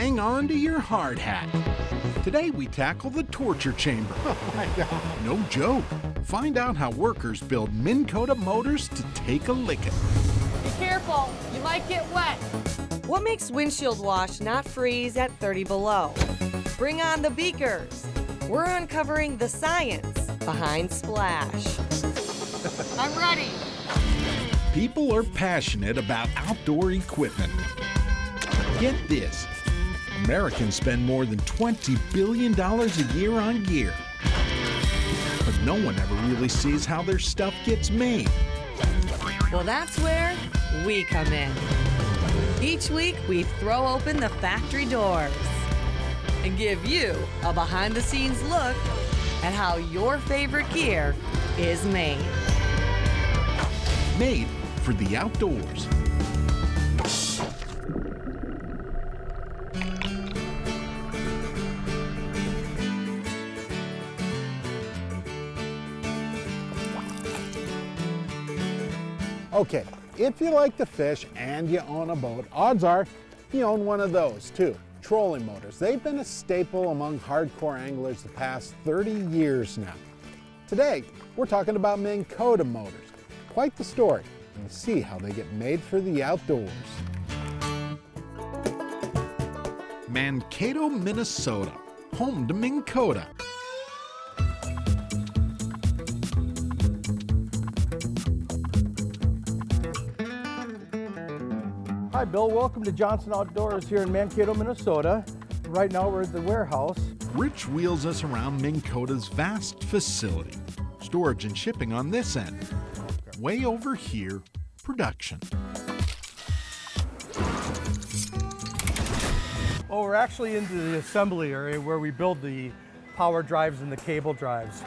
hang on to your hard hat. Today we tackle the torture chamber. Oh my God. No joke. Find out how workers build Minn Kota motors to take a licking. Be careful, you might get wet. What makes windshield wash not freeze at 30 below? Bring on the beakers. We're uncovering the science behind Splash. I'm ready. People are passionate about outdoor equipment. Get this. Americans spend more than $20 billion a year on gear. But no one ever really sees how their stuff gets made. Well, that's where we come in. Each week, we throw open the factory doors and give you a behind-the-scenes look at how your favorite gear is made. Made for the outdoors. Okay, if you like to fish and you own a boat, odds are you own one of those too, trolling motors. They've been a staple among hardcore anglers the past 30 years now. Today, we're talking about Minn Kota motors. Quite the story, and see how they get made for the outdoors. Mankato, Minnesota, home to Minn Kota. Hi Bill, welcome to Johnson Outdoors here in Mankato, Minnesota. Right now we're at the warehouse. Rich wheels us around Minn Kota's vast facility. Storage and shipping on this end. Way over here, production. Oh, we're actually into the assembly area where we build the power drives and the cable drives.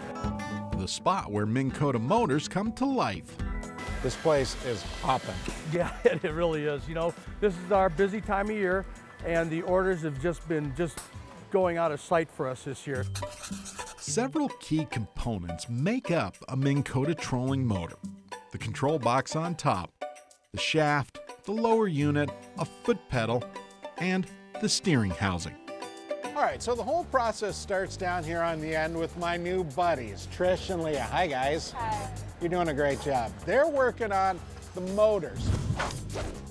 The spot where Minn Kota motors come to life. This place is hopping. Yeah, it really is. You know, this is our busy time of year and the orders have been going out of sight for us this year. Several key components make up a Minn Kota trolling motor. The control box on top, the shaft, the lower unit, a foot pedal, and the steering housing. All right, so the whole process starts down here on the end with my new buddies, Trish and Leah. Hi, guys. Hi. You're doing a great job. They're working on the motors.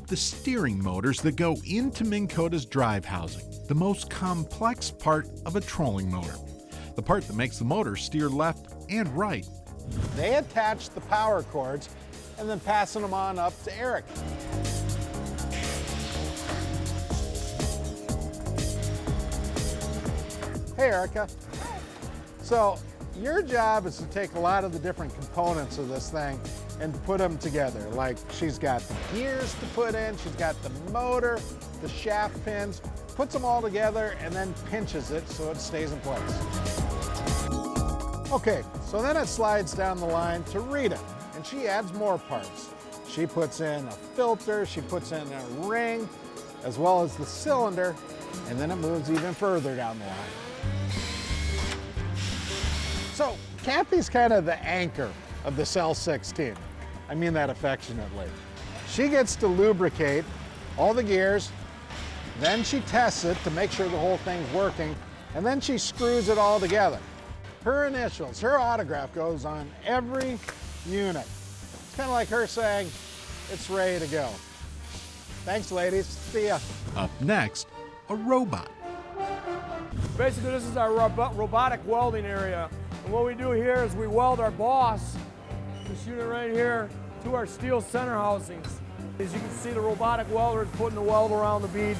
The steering motors that go into Minn Kota's drive housing, the most complex part of a trolling motor. The part that makes the motor steer left and right. They attach the power cords and then passing them on up to Eric. Hey, Erica. So your job is to take a lot of the different components of this thing and put them together. Like she's got the gears to put in, she's got the motor, the shaft pins, puts them all together and then pinches it so it stays in place. Okay, so then it slides down the line to Rita, and she adds more parts. She puts in a filter, she puts in a ring, as well as the cylinder, and then it moves even further down the line. So Kathy's kind of the anchor of the Cell 16. I mean that affectionately. She gets to lubricate all the gears, then she tests it to make sure the whole thing's working, and then she screws it all together. Her initials, her autograph goes on every unit. It's kind of like her saying, it's ready to go. Thanks, ladies. See ya. Up next, a robot. Basically, this is our robotic welding area. And what we do here is we weld our boss, this unit right here, to our steel center housings. As you can see, the robotic welder is putting the weld around the bead.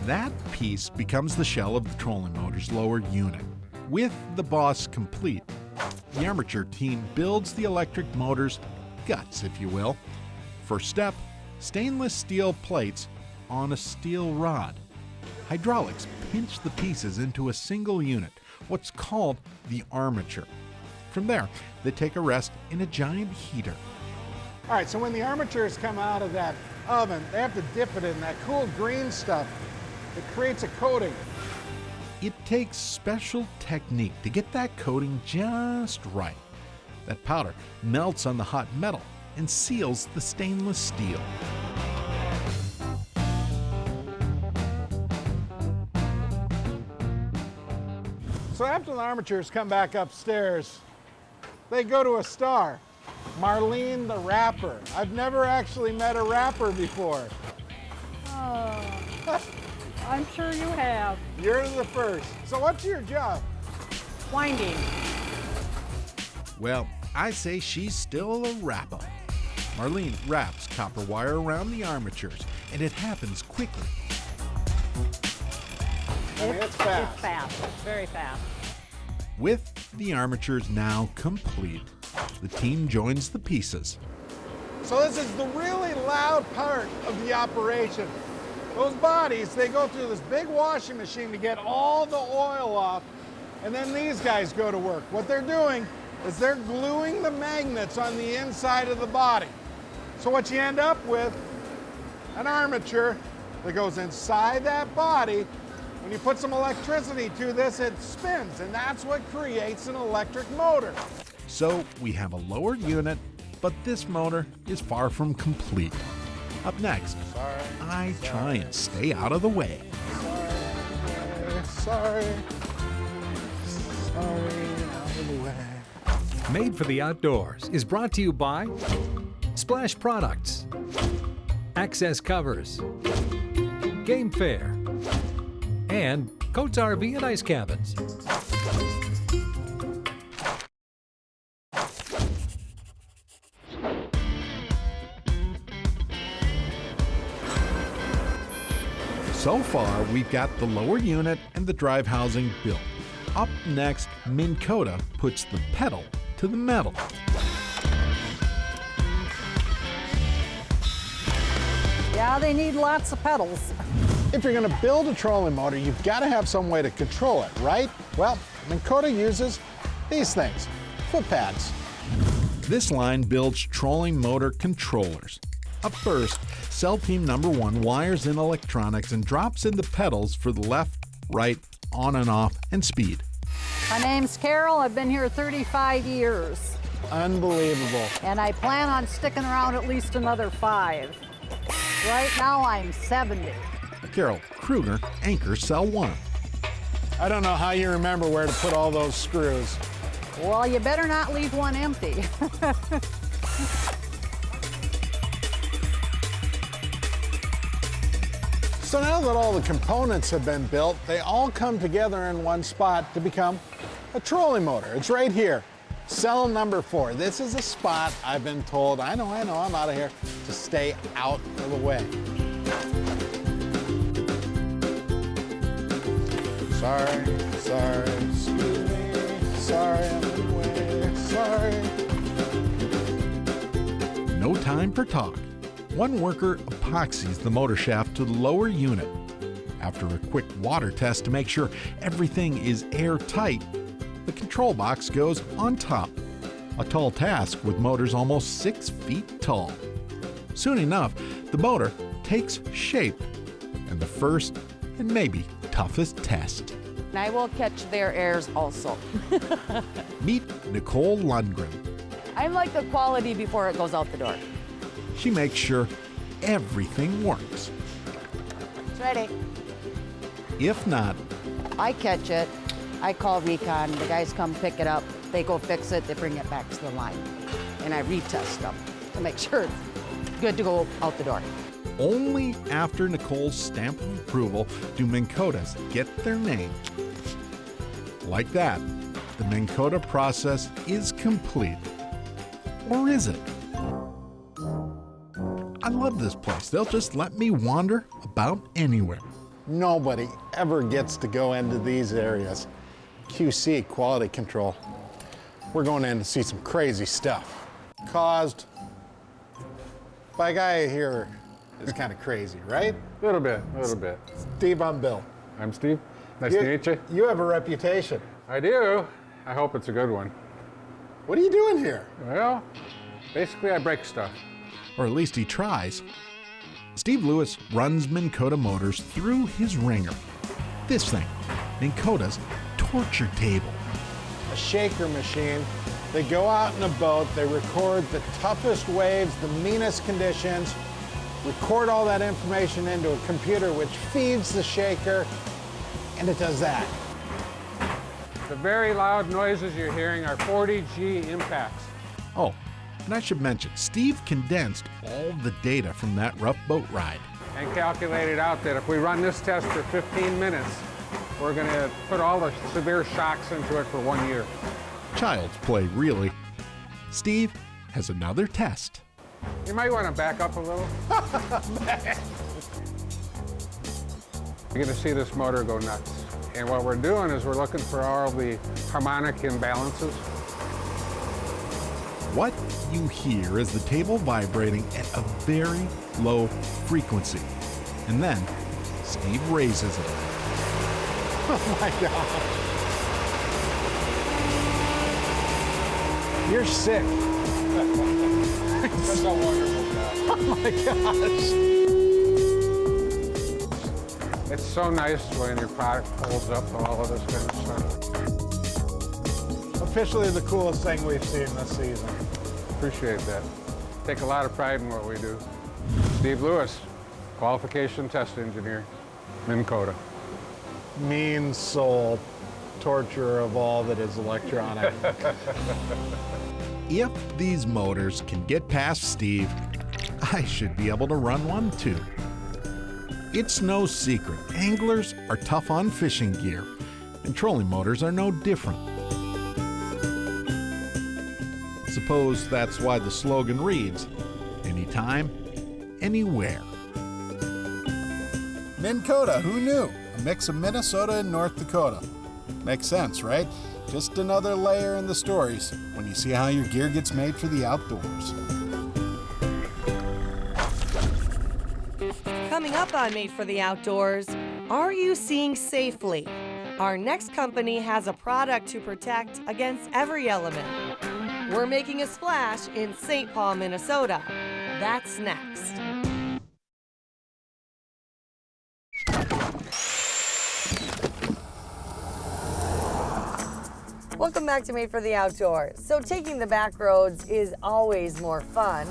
That piece becomes the shell of the trolling motor's lower unit. With the boss complete, the armature team builds the electric motor's guts, if you will. First step, stainless steel plates on a steel rod. Hydraulics pinch the pieces into a single unit, what's called the armature. From there, they take a rest in a giant heater. All right, so when the armatures come out of that oven, they have to dip it in that cool green stuff. It creates a coating. It takes special technique to get that coating just right. That powder melts on the hot metal and seals the stainless steel. So after the armatures come back upstairs, they go to a star, Marlene the Rapper. I've never actually met a rapper before. Oh, I'm sure you have. You're the first. So what's your job? Winding. Well, I say she's still a rapper. Marlene wraps copper wire around the armatures, and it happens quickly. I mean, it's fast. It's fast. It's very fast. With the armatures now complete, the team joins the pieces. So this is the really loud part of the operation. Those bodies, they go through this big washing machine to get all the oil off, and then these guys go to work. What they're doing is they're gluing the magnets on the inside of the body. So what you end up with, an armature that goes inside that body. When you put some electricity to this, it spins, and that's what creates an electric motor. So we have a lower unit, but this motor is far from complete. Up next, I try and stay out of the way. Sorry, out of the way. Made for the Outdoors is brought to you by Splash Products, Access Covers, Game Fair, and Coates RV and Ice Cabins. So far, we've got the lower unit and the drive housing built. Up next, Minn Kota puts the pedal to the metal. Yeah, they need lots of pedals. If you're gonna build a trolling motor, you've gotta have some way to control it, right? Well, Minn Kota uses these things, foot pads. This line builds trolling motor controllers. Up first, cell team number 1 wires in electronics and drops in the pedals for the left, right, on and off, and speed. My name's Carol. I've been here 35 years. Unbelievable. And I plan on sticking around at least another 5. Right now, I'm 70. Carol Kruger anchors cell 1. I don't know how you remember where to put all those screws. Well, you better not leave one empty. So now that all the components have been built, they all come together in one spot to become a trolling motor. It's right here, cell number 4. This is a spot I've been told, I know, I'm out of here, to stay out of the way. Sorry, excuse me, sorry, I'm in the way, sorry. No time for talk. One worker epoxies the motor shaft to the lower unit. After a quick water test to make sure everything is airtight, the control box goes on top. A tall task with motors almost 6 feet tall. Soon enough, the motor takes shape, and the first and maybe toughest test. I will catch their airs also. Meet Nicole Lundgren. I like the quality before it goes out the door. She makes sure everything works. It's ready. If not, I catch it, I call recon, the guys come pick it up, they go fix it, they bring it back to the line. And I retest them to make sure it's good to go out the door. only after Nicole's stamp of approval do Minn Kotas get their name. Like that, the Minn Kota process is complete. Or is it? I love this place. They'll just let me wander about anywhere. Nobody ever gets to go into these areas. QC, quality control. We're going in to see some crazy stuff caused by a guy here is kind of crazy, right? A little bit. Steve, I'm Bill. I'm Steve. Nice to meet you. You have a reputation. I do. I hope it's a good one. What are you doing here? Well, basically I break stuff. Or at least he tries. Steve Lewis runs Minn Kota Motors through his ringer. This thing, Minn Kota's torture table. A shaker machine. They go out in a boat, they record the toughest waves, the meanest conditions, record all that information into a computer which feeds the shaker, and it does that. The very loud noises you're hearing are 40G impacts. Oh, and I should mention, Steve condensed all the data from that rough boat ride. And calculated out that if we run this test for 15 minutes, we're going to put all the severe shocks into it for 1 year. Child's play, really. Steve has another test. You might want to back up a little. You're going to see this motor go nuts. And what we're doing is we're looking for all the harmonic imbalances. What you hear is the table vibrating at a very low frequency. And then Steve raises it. Oh my God. You're sick. That's so wonderful. Oh my gosh. It's so nice when your product pulls up all of this kind of stuff. Officially the coolest thing we've seen this season. Appreciate that. Take a lot of pride in what we do. Steve Lewis, qualification test engineer, Minn Kota. Mean soul, torturer of all that is electronic. If these motors can get past Steve, I should be able to run one too. It's no secret, anglers are tough on fishing gear, and trolling motors are no different. Suppose that's why the slogan reads, anytime, anywhere. Minn Kota, who knew? A mix of Minnesota and North Dakota. Makes sense, right? Just another layer in the stories when you see how your gear gets made for the outdoors. Coming up on Made for the Outdoors, are you seeing safely? Our next company has a product to protect against every element. We're making a splash in St. Paul, Minnesota. That's next. Welcome back to Made for the Outdoors. So taking the back roads is always more fun.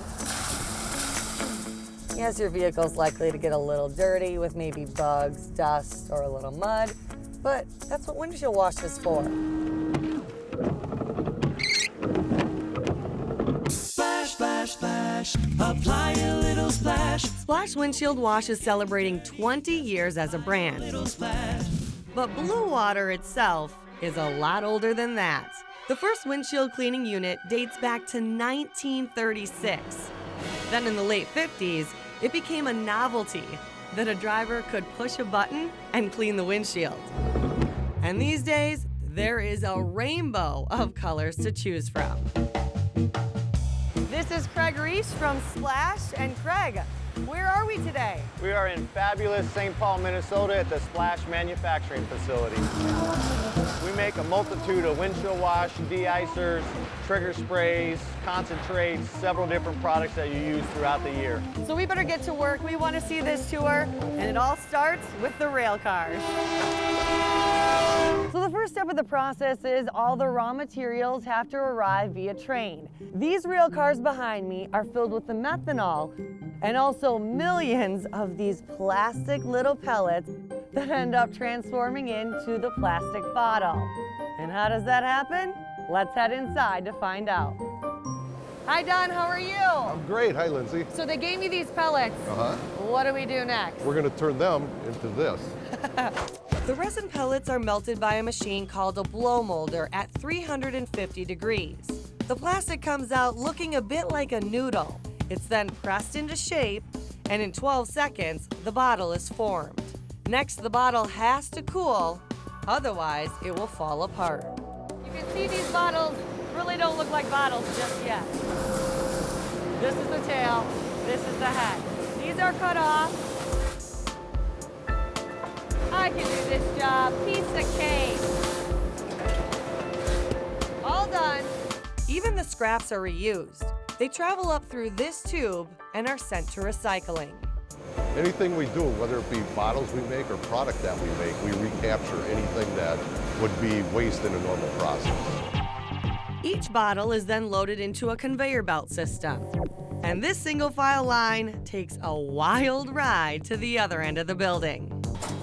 Yes, your vehicle's likely to get a little dirty with maybe bugs, dust, or a little mud, but that's what windshield wash is for. Splash, splash, splash, apply a little splash. Splash Windshield Wash is celebrating 20 years as a brand. Little splash. But Blue Water itself is a lot older than that. The first windshield cleaning unit dates back to 1936. Then in the late 50s, it became a novelty that a driver could push a button and clean the windshield. And these days, there is a rainbow of colors to choose from. This is Craig Reese from Splash. And Craig, where are we today? We are in fabulous St. Paul, Minnesota at the Splash manufacturing facility. We make a multitude of windshield wash, de-icers, trigger sprays, concentrates, several different products that you use throughout the year. So we better get to work. We want to see this tour, and it all starts with the rail cars. So the first step of the process is all the raw materials have to arrive via train. These rail cars behind me are filled with the methanol and also millions of these plastic little pellets that end up transforming into the plastic bottle. And how does that happen? Let's head inside to find out. Hi Don, how are you? I'm great, hi Lindsay. So they gave me these pellets. What do we do next? We're gonna turn them into this. The resin pellets are melted by a machine called a blow molder at 350 degrees. The plastic comes out looking a bit like a noodle. It's then pressed into shape, and in 12 seconds, the bottle is formed. Next, the bottle has to cool, otherwise it will fall apart. You can see these bottles really don't look like bottles just yet. This is the tail, this is the head. These are cut off. I can do this job, piece of cake. All done. Even the scraps are reused. They travel up through this tube and are sent to recycling. Anything we do, whether it be bottles we make or product that we make, we recapture anything that would be waste in a normal process. Each bottle is then loaded into a conveyor belt system. And this single file line takes a wild ride to the other end of the building.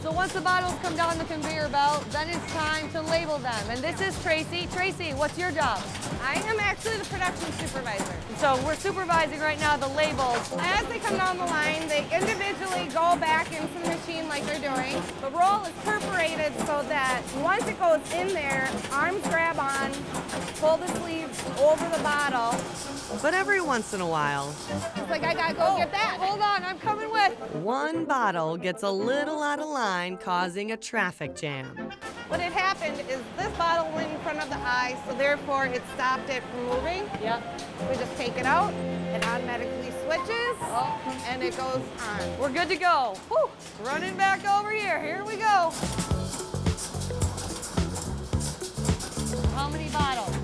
So once the bottles come down the conveyor belt, then it's time to label them. And this is Tracy. Tracy, what's your job? I am actually the production supervisor. So we're supervising right now the labels. As they come down the line, they individually go back into the machine like they're doing. The roll is perforated so that once it goes in there, arms grab on, pull the sleeves over the bottle. But every once in a while, It's like, I gotta go get that. Hold on, I'm coming with. one bottle gets a little out of line, causing a traffic jam. What had happened is this bottle went in front of the eye, so therefore it stopped it from moving. Yep. We just take it out, it automatically switches, and it goes on. We're good to go. Whew. Running back over here. Here we go. How many bottles?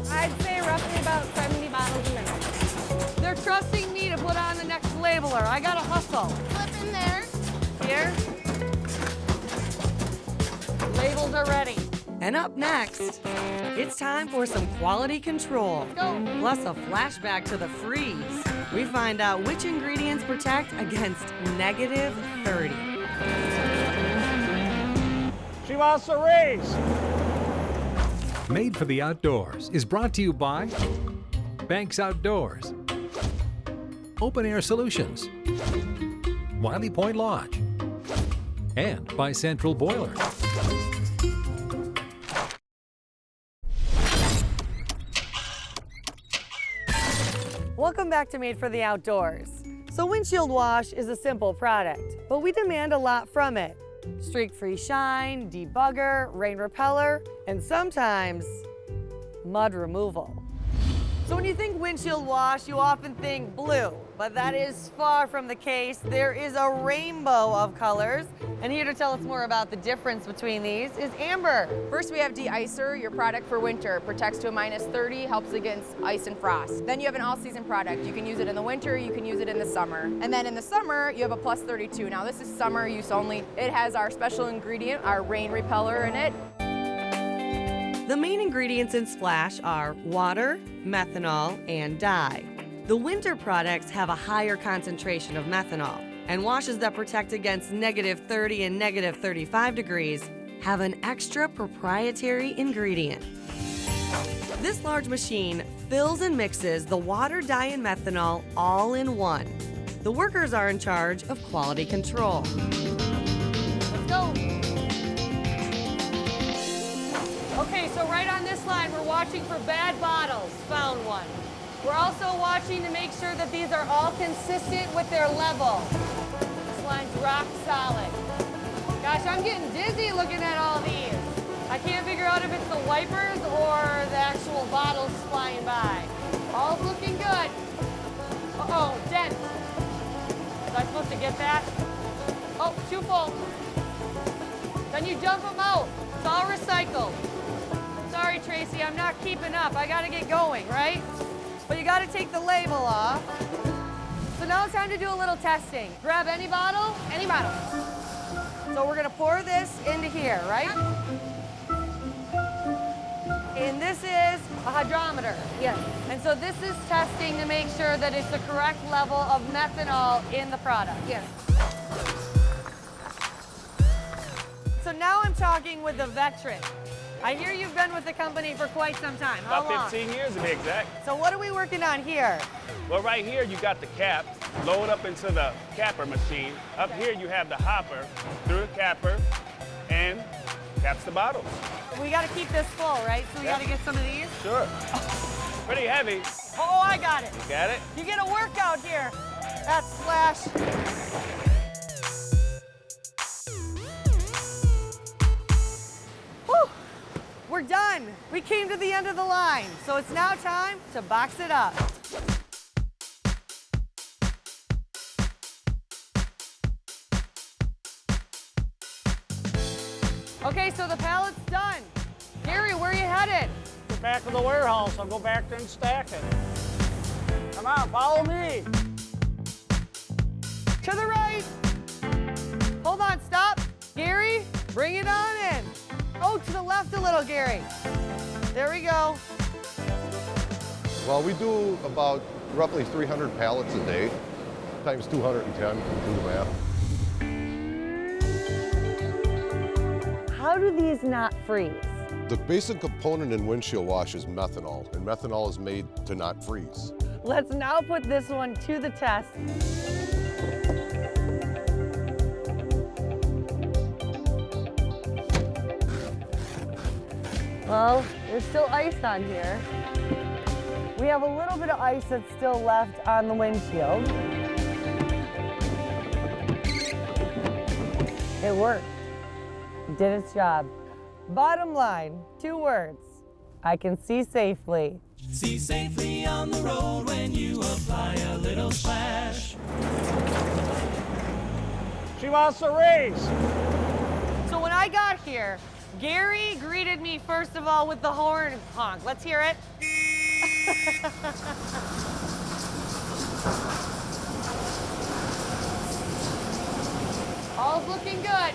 I'd say roughly about 70 bottles a minute. They're trusting me to put on the next labeler. I gotta hustle. Flip in there. Here. Labels are ready. And up next, it's time for some quality control. Go. Plus a flashback to the freeze. We find out which ingredients protect against -30. She wants to race. Made for the Outdoors is brought to you by Banks Outdoors, Open Air Solutions, Wiley Point Lodge, and by Central Boiler. Welcome back to Made for the Outdoors. So windshield wash is a simple product, but we demand a lot from it. Streak-free shine, debugger, rain repeller, and sometimes mud removal. So when you think windshield wash, you often think blue, but that is far from the case. There is a rainbow of colors, and here to tell us more about the difference between these is Amber. First, we have de-icer, your product for winter. Protects to a -30, helps against ice and frost. Then you have an all-season product. You can use it in the winter, you can use it in the summer. And then in the summer, you have a +32. Now this is summer use only. It has our special ingredient, our rain repeller in it. The main ingredients in Splash are water, methanol, and dye. The winter products have a higher concentration of methanol, and washes that protect against -30 and -35 degrees have an extra proprietary ingredient. This large machine fills and mixes the water, dye, and methanol all in one. The workers are in charge of quality control. Let's go. Okay, so right on this line, we're watching for bad bottles. Found one. We're also watching to make sure that these are all consistent with their level. This line's rock solid. Gosh, I'm getting dizzy looking at all these. I can't figure out if it's the wipers or the actual bottles flying by. All's looking good. Uh-oh, dent. Was I supposed to get that? Oh, too full. Then you dump them out. It's all recycled. Sorry, Tracy, I'm not keeping up. I gotta get going, right? But you gotta take the label off. So now it's time to do a little testing. Grab any bottle? Any bottle. So we're gonna pour this into here, right? And this is a hydrometer. Yes. And so this is testing to make sure that it's the correct level of methanol in the product. Yes. So now I'm talking with the veteran. I hear you've been with the company for quite some time. How long? About 15 years to be exact. So what are we working on here? Well, right here you got the caps, load up into the capper machine. Up here you have the hopper through the capper and caps the bottles. We got to keep this full, right? So we got to get some of these? Sure. Pretty heavy. Oh, I got it. You got it? You get a workout here. That's Splash. Whew. We're done. We came to the end of the line. So it's now time to box it up. Okay, so the pallet's done. Gary, where are you headed? The back of the warehouse. I'll go back there and stack it. Come on, follow me. To the right. Hold on, stop. Gary, bring it on in. Oh, to the left a little, Gary. There we go. Well, we do about roughly 300 pallets a day, times 210, do the math. How do these not freeze? The basic component in windshield wash is methanol, and methanol is made to not freeze. Let's now put this one to the test. Well, there's still ice on here. We have a little bit of ice that's still left on the windshield. It worked. It did its job. Bottom line, 2 words. I can see safely. See safely on the road when you apply a little splash. She wants to race. So when I got here, Gary greeted me first of all with the horn honk. Let's hear it. All's looking good.